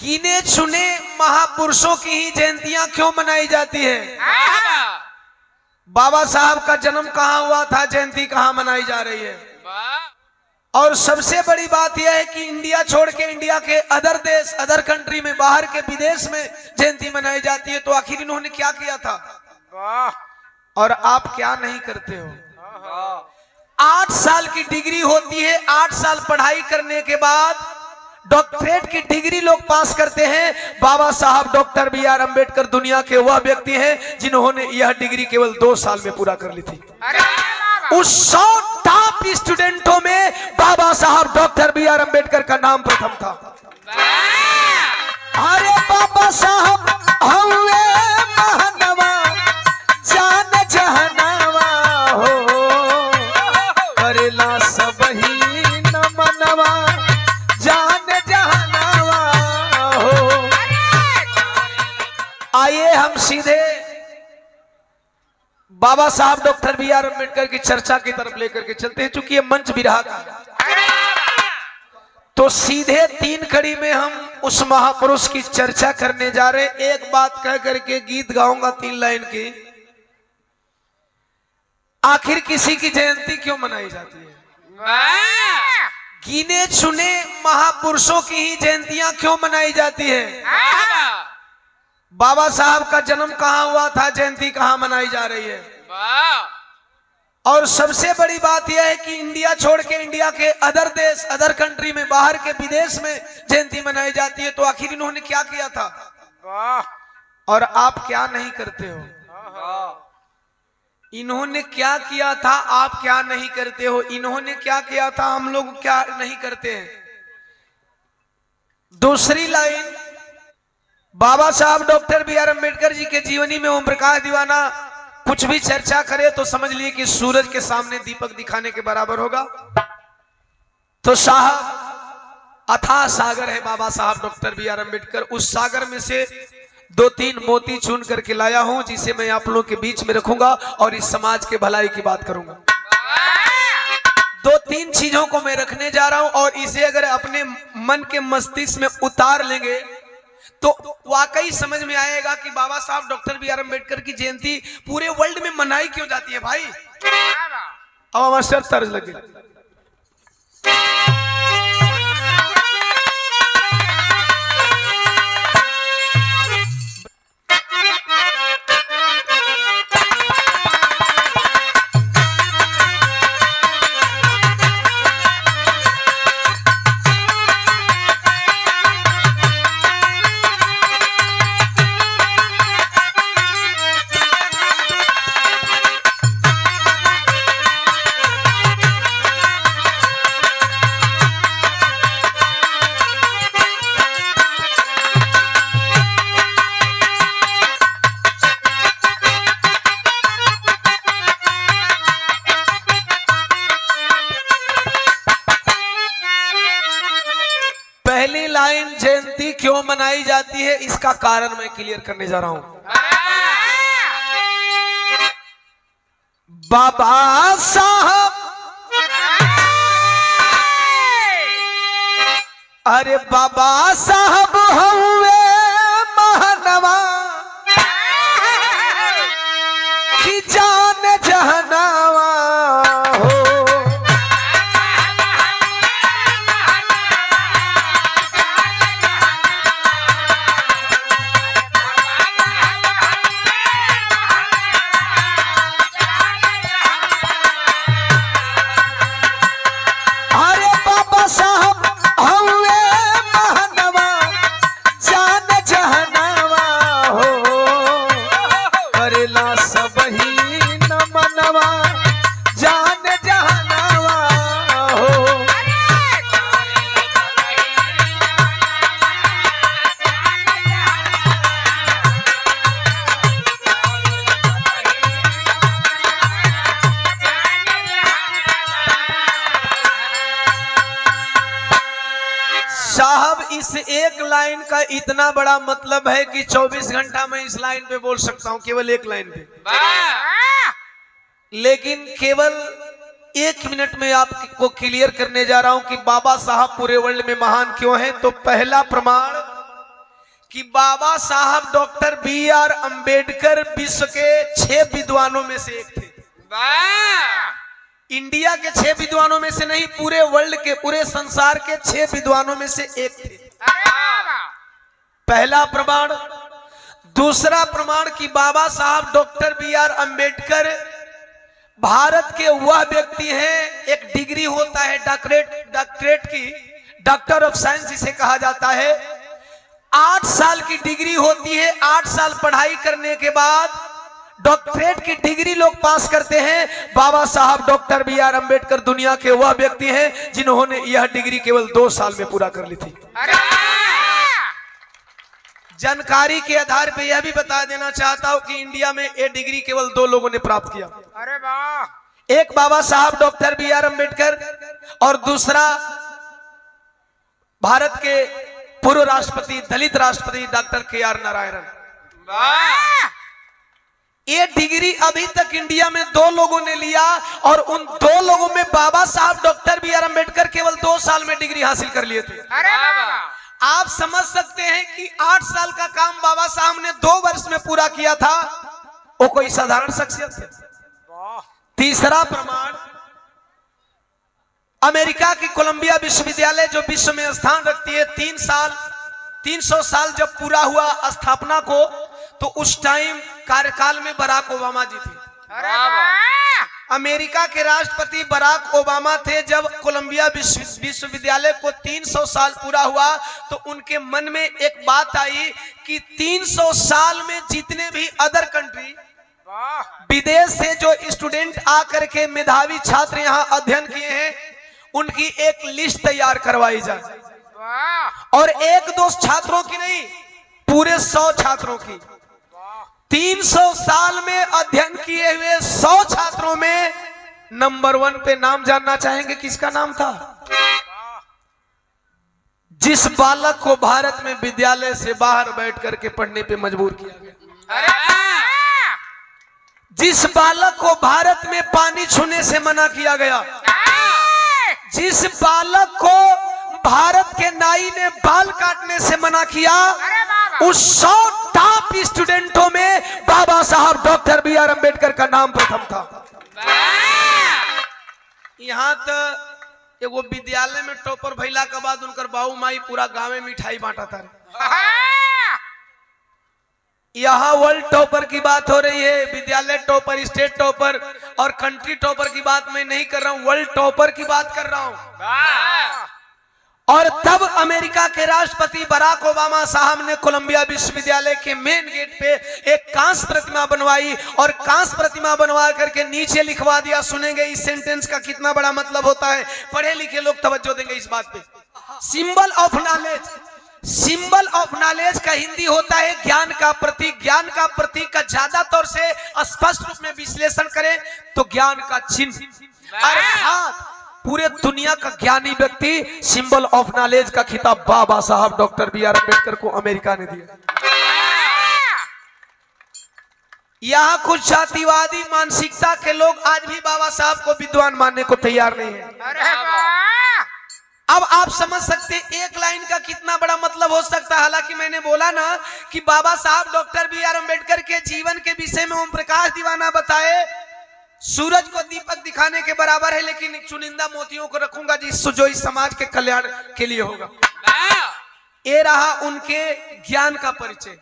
गिने चुने महापुरुषों की ही जयंतियां क्यों मनाई जाती है? बाबा साहब का जन्म कहाँ हुआ था, जयंती कहाँ मनाई जा रही है? और सबसे बड़ी बात यह है कि इंडिया छोड़ के इंडिया के अदर देश, अदर कंट्री में, बाहर के विदेश में जयंती मनाई जाती है। तो आखिर इन्होंने क्या किया था और आप क्या नहीं करते हो? 8 साल की डिग्री होती है, 8 साल पढ़ाई करने के बाद डॉक्टरेट की डिग्री लोग पास करते हैं। बाबा साहब डॉक्टर B.R. अम्बेडकर दुनिया के वह व्यक्ति हैं जिन्होंने यह डिग्री केवल 2 साल में पूरा कर ली थी। उस 100 टॉप स्टूडेंटों में बाबा साहब डॉक्टर B.R. अम्बेडकर का नाम प्रथम था। अरे बाबा साहब हवे महानवा जान जहनवा हो, करेला सब ही नमनवा जान जहनवा हो। आइए हम सीधे बाबा साहब डॉक्टर B.R. अम्बेडकर की चर्चा की तरफ लेकर के चलते हैं। चूंकि ये मंच भी रहा था तो सीधे 3 कड़ी में हम उस महापुरुष की चर्चा करने जा रहे हैं। एक बात कह करके गीत गाऊंगा 3 लाइन की। आखिर किसी की जयंती क्यों मनाई जाती है? गिने चुने महापुरुषों की ही जयंतियां क्यों मनाई जाती है? बाबा साहब का जन्म कहाँ हुआ था, जयंती कहाँ मनाई जा रही है? और सबसे बड़ी बात यह है कि इंडिया छोड़ के इंडिया के अदर देश, अदर कंट्री में, बाहर के विदेश में जयंती मनाई जाती है। तो आखिर इन्होंने क्या किया था और आप क्या नहीं करते हो? इन्होंने क्या किया था, आप क्या नहीं करते हो? इन्होंने क्या किया था, हम लोग क्या नहीं करते हैं? दूसरी लाइन, बाबा साहब डॉक्टर B.R. अम्बेडकर जी के जीवनी में ओम प्रकाश दीवाना कुछ भी चर्चा करे तो समझ लिए कि सूरज के सामने दीपक दिखाने के बराबर होगा। तो साहब अथाह सागर है बाबा साहब डॉक्टर B.R. अम्बेडकर। उस सागर में से 2-3 मोती चुन करके लाया हूं जिसे मैं आप लोगों के बीच में रखूंगा और इस समाज के भलाई की बात करूंगा। 2-3 चीजों को मैं रखने जा रहा हूं और इसे अगर अपने मन के मस्तिष्क में उतार लेंगे तो वाकई समझ में आएगा कि बाबा साहब डॉक्टर B.R. अम्बेडकर की जयंती पूरे वर्ल्ड में मनाई क्यों जाती है। भाई अब मास्टर तर्ज लगे। पहली लाइन, जयंती क्यों मनाई जाती है इसका कारण मैं क्लियर करने जा रहा हूं। बाबा साहब, अरे बाबा साहब हुए महानवा की जान जहनवा हो, साहब इस एक लाइन का इतना बड़ा मतलब है कि 24 घंटा मैं इस लाइन पे बोल सकता हूं, केवल एक लाइन पे। लेकिन केवल 1 मिनट में आपको क्लियर करने जा रहा हूं कि बाबा साहब पूरे वर्ल्ड में महान क्यों हैं। तो पहला प्रमाण कि बाबा साहब डॉक्टर बी.आर. अंबेडकर विश्व के 6 विद्वानों में से एक थे। इंडिया के 6 विद्वानों में से नहीं, पूरे वर्ल्ड के, पूरे संसार के 6 विद्वानों में से एक थे। पहला प्रमाण। दूसरा प्रमाण कि बाबा साहब डॉक्टर बी.आर. अंबेडकर भारत के वह व्यक्ति हैं, एक डिग्री होता है डॉक्टरेट की, डॉक्टर ऑफ साइंस जिसे कहा जाता है। 8 साल की डिग्री होती है। 8 साल पढ़ाई करने के बाद डॉक्टरेट की डिग्री लोग पास करते हैं। बाबा साहब डॉक्टर बी.आर. अंबेडकर दुनिया के वह व्यक्ति हैं जिन्होंने यह डिग्री केवल 2 साल में पूरा कर ली थी। जानकारी के आधार पर यह भी बता देना चाहता हूं कि इंडिया में यह डिग्री केवल 2 लोगों ने प्राप्त किया। अरे वाह। एक बाबा साहब डॉक्टर बी.आर. अंबेडकर और दूसरा भारत के पूर्व राष्ट्रपति, दलित राष्ट्रपति डॉक्टर के.आर. नारायणन। ये डिग्री अभी तक इंडिया में 2 लोगों ने लिया और उन 2 लोगों में बाबा साहब डॉक्टर बी.आर. अंबेडकर केवल 2 साल में डिग्री हासिल कर लिए थे। अरे वाह। आप समझ सकते हैं कि 8 साल का काम बाबा साहब ने 2 वर्ष में पूरा किया था। वो कोई साधारण शख्सियत है। तीसरा प्रमाण, अमेरिका की कोलंबिया विश्वविद्यालय जो विश्व में स्थान रखती है, 300 साल जब पूरा हुआ स्थापना को, तो उस टाइम कार्यकाल में बराक ओबामा जी थे। अरे वाह। अमेरिका के राष्ट्रपति बराक ओबामा थे। जब कोलंबिया विश्वविद्यालय को 300 साल पूरा हुआ तो उनके मन में एक बात आई कि 300 साल में जितने भी अदर कंट्री, विदेश से जो स्टूडेंट आकर के मेधावी छात्र यहाँ अध्ययन किए हैं, उनकी एक लिस्ट तैयार करवाई जाए, और 1-2 छात्रों की नहीं, पूरे 100 छात्रों की। 300 साल में अध्ययन किए हुए 100 छात्रों में नंबर 1 पे नाम जानना चाहेंगे किसका नाम था? जिस बालक को भारत में विद्यालय से बाहर बैठ करके पढ़ने पे मजबूर किया गया, जिस बालक को भारत में पानी छूने से मना किया गया, जिस बालक को भारत के नाई ने बाल काटने से मना किया, उस 100 टॉप स्टूडेंटों में बाबा साहब डॉक्टर बी.आर. अंबेडकर का नाम प्रथम था। यहाँ तो एगो विद्यालय में टॉपर भइला के बाद उनकर बाबू माई पूरा गांव में मिठाई बांटा था। यहाँ वर्ल्ड टॉपर की बात हो रही है, विद्यालय टॉपर, स्टेट टॉपर और कंट्री टॉपर की बात मैं नहीं कर रहा हूँ, वर्ल्ड टॉपर की बात कर रहा हूँ। और तब अमेरिका के राष्ट्रपति बराक ओबामा साहब ने कोलंबिया विश्वविद्यालय के मेन गेट पे एक कांस्य प्रतिमा बनवाई और कांस्य प्रतिमा बनवा करके नीचे लिखवा दिया। सुनेंगे इस सेंटेंस का कितना बड़ा मतलब होता है, पढ़े लिखे लोग तवज्जो देंगे इस बात पे। Symbol of knowledge. Symbol of knowledge का हिंदी होता है ज्ञान का प्रतीक। ज्ञान का प्रतीक का ज्यादा तौर से स्पष्ट रूप में विश्लेषण करें तो ज्ञान का चिन्ह। अर्थात पूरे दुनिया का ज्ञानी व्यक्ति सिंबल ऑफ नॉलेज का खिताब बाबा साहब डॉक्टर बी.आर. अंबेडकर को अमेरिका ने दिया। यहाँ कुछ जातिवादी मानसिकता के लोग आज भी बाबा साहब को विद्वान मानने को तैयार नहीं है। अब आप समझ सकते हैं एक लाइन का कितना बड़ा मतलब हो सकता है। हालांकि मैंने बोला ना कि बाबा साहब डॉक्टर बी.आर. अंबेडकर के जीवन के विषय में ओम प्रकाश दीवाना बताए सूरज को दीपक दिखाने के बराबर है, लेकिन चुनिंदा मोतियों को रखूंगा जो इस समाज के कल्याण के लिए होगा। ये रहा उनके ज्ञान का परिचय।